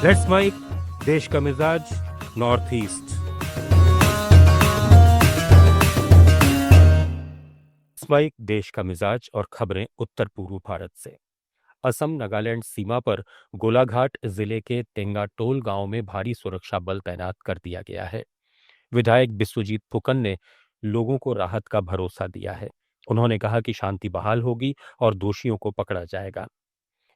Let's mic देश का मिजाज नॉर्थ ईस्ट। माइक देश का मिजाज और खबरें उत्तर पूर्व भारत से। असम नागालैंड सीमा पर गोलाघाट जिले के तेंगाटोल गांव में भारी सुरक्षा बल तैनात कर दिया गया है। विधायक बिस्वजीत फुकन ने लोगों को राहत का भरोसा दिया है। उन्होंने कहा कि शांति बहाल होगी और दोषियों को पकड़ा जाएगा।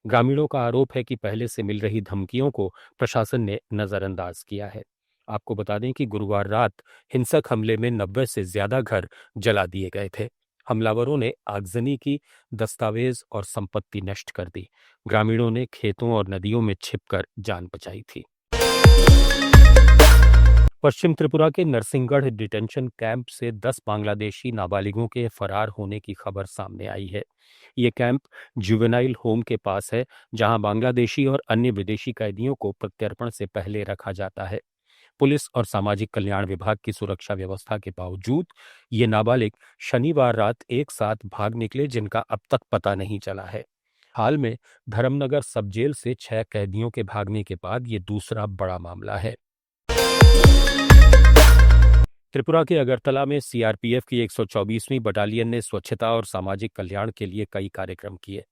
ग्रामीणों का आरोप है कि पहले से मिल रही धमकियों को प्रशासन ने नजरअंदाज किया है। आपको बता दें कि गुरुवार रात हिंसक हमले में 90 से ज्यादा घर जला दिए गए थे। हमलावरों ने आगजनी की, दस्तावेज और संपत्ति नष्ट कर दी। ग्रामीणों ने खेतों और नदियों में छिपकर जान बचाई थी। पश्चिम त्रिपुरा के नरसिंहगढ़ डिटेंशन कैंप से 10 बांग्लादेशी नाबालिगों के फरार होने की खबर सामने आई है। ये कैंप जुवेनाइल होम के पास है, जहां बांग्लादेशी और अन्य विदेशी कैदियों को प्रत्यर्पण से पहले रखा जाता है। पुलिस और सामाजिक कल्याण विभाग की सुरक्षा व्यवस्था के बावजूद ये नाबालिग शनिवार रात एक साथ भाग निकले, जिनका अब तक पता नहीं चला है। हाल में धर्मनगर सब जेल से 6 कैदियों के भागने के बाद ये दूसरा बड़ा मामला है। त्रिपुरा के अगरतला में सीआरपीएफ की 124वीं बटालियन ने स्वच्छता और सामाजिक कल्याण के लिए कई कार्यक्रम किए।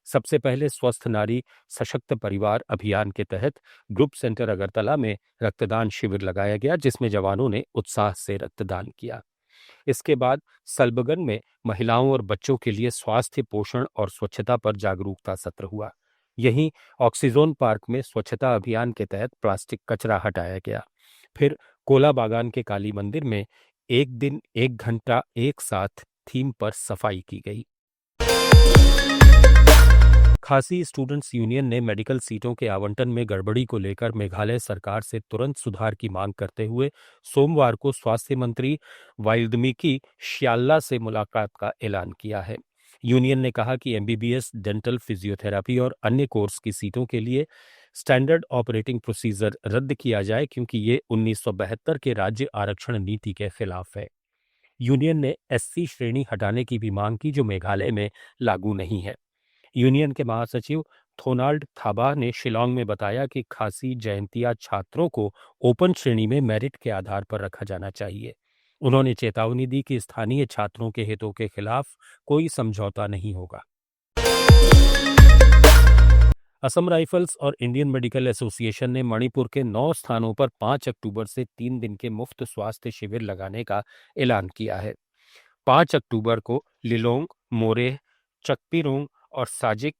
सबसे पहले स्वस्थ नारी सशक्त परिवार अभियान के तहत ग्रुप सेंटर अगरतला में रक्तदान शिविर लगाया गया, जिसमें जवानों ने उत्साह से रक्तदान किया। इसके बाद सल्बगन में महिलाओं और बच्चों के लिए स्वास्थ्य, पोषण और स्वच्छता पर जागरूकता सत्र हुआ। यहीं ऑक्सीजोन पार्क में स्वच्छता अभियान के तहत प्लास्टिक कचरा हटाया गया। फिर कोला बागान के काली मंदिर में एक दिन एक घंटा एक साथ थीम पर सफाई की गई। खासी स्टूडेंट्स यूनियन ने मेडिकल सीटों के आवंटन में गड़बड़ी को लेकर मेघालय सरकार से तुरंत सुधार की मांग करते हुए सोमवार को स्वास्थ्य मंत्री वाइल्डमीकी श्याल्ला से मुलाकात का ऐलान किया है। यूनियन ने कहा कि एमबीबीएस, डेंटल, फिजियोथेरेपी और अन्य कोर्स की सीटों के लिए स्टैंडर्ड ऑपरेटिंग प्रोसीजर रद्द किया जाए, क्योंकि ये 1972 के राज्य आरक्षण नीति के खिलाफ है। यूनियन ने एससी श्रेणी हटाने की भी मांग की, जो मेघालय में लागू नहीं है। यूनियन के महासचिव थोनाल्ड थाबा ने शिलोंग में बताया कि खासी जयंतिया छात्रों को ओपन श्रेणी में मेरिट के आधार पर रखा जाना चाहिए। उन्होंने चेतावनी दी कि स्थानीय छात्रों के हितों के खिलाफ कोई समझौता नहीं होगा। असम राइफल्स और इंडियन मेडिकल एसोसिएशन ने मणिपुर के 9 स्थानों पर 5 अक्टूबर से 3 दिन के मुफ्त स्वास्थ्य शिविर लगाने का ऐलान किया है। 5 अक्टूबर को लिलोंग, मोरेह, चकपीरोंग और साजिक,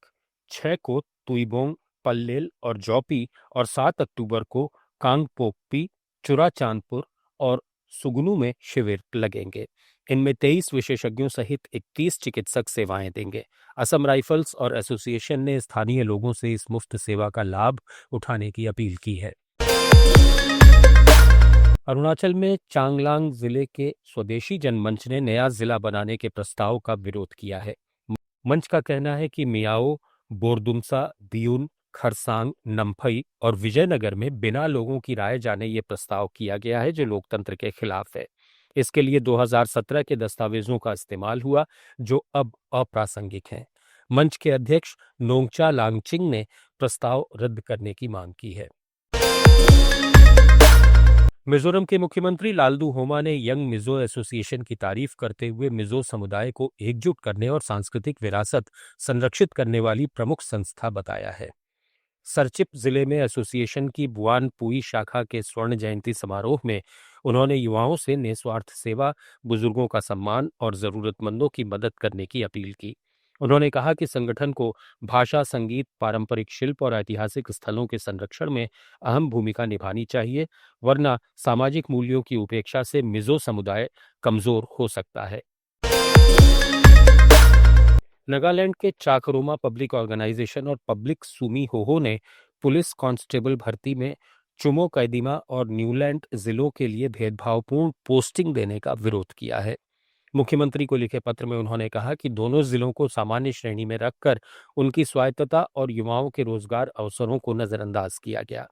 6 को तुइबोंग, पल्लेल और जौपी और 7 अक्टूबर को कांगपोकपी, चुराचांदपुर और सुगनू में शिविर लगेंगे। इनमें 23 विशेषज्ञों सहित 31 चिकित्सक सेवाएं देंगे। असम राइफल्स और एसोसिएशन ने स्थानीय लोगों से इस मुफ्त सेवा का लाभ उठाने की अपील की है। अरुणाचल में चांगलांग जिले के स्वदेशी जनमंच ने नया जिला बनाने के प्रस्ताव का विरोध किया है। मंच का कहना है कि मियाओ, बोरदुमसा, दियून, खरसांग, नम्फई और विजयनगर में बिना लोगों की राय जाने ये प्रस्ताव किया गया है, जो लोकतंत्र के खिलाफ है। इसके लिए 2017 के दस्तावेजों का इस्तेमाल हुआ, जो अब अप्रासंगिक हैं। मंच के अध्यक्ष नोंगचा लांगचिंग ने प्रस्ताव रद्द करने की मांग की है। मिजोरम के मुख्यमंत्री लालदू होमा ने यंग मिजो एसोसिएशन की तारीफ करते हुए मिजो समुदाय को एकजुट करने और सांस्कृतिक विरासत संरक्षित करने वाली प्रमुख संस्था बताया है। सरचिप जिले में एसोसिएशन की बुआन पुई शाखा के स्वर्ण जयंती समारोह में उन्होंने युवाओं से निस्वार्थ सेवा, बुजुर्गों का सम्मान और जरूरतमंदों की मदद करने की अपील की। उन्होंने कहा कि संगठन को भाषा, संगीत, पारंपरिक शिल्प और ऐतिहासिक स्थलों के संरक्षण में अहम भूमिका निभानी चाहिए, वरना सामाजिक मूल्यों की उपेक्षा से मिजो समुदाय कमजोर हो सकता है। नागालैंड के चाकरोमा पब्लिक ऑर्गेनाइजेशन और पब्लिक सुमी होहो ने पुलिस कांस्टेबल भर्ती में चुमो, कैदिमा और न्यूलैंड जिलों के लिए भेदभावपूर्ण पोस्टिंग देने का विरोध किया है। मुख्यमंत्री को लिखे पत्र में उन्होंने कहा कि दोनों जिलों को सामान्य श्रेणी में रखकर उनकी स्वायत्तता और युवाओं के रोजगार अवसरों को नजरअंदाज किया गया।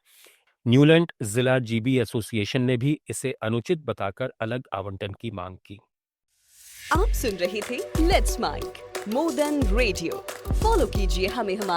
न्यूलैंड जिला जीबी एसोसिएशन ने भी इसे अनुचित बताकर अलग आवंटन की मांग की। आप सुन रहे थे let's mic more than radio. Follow कीजिए हमें हमारे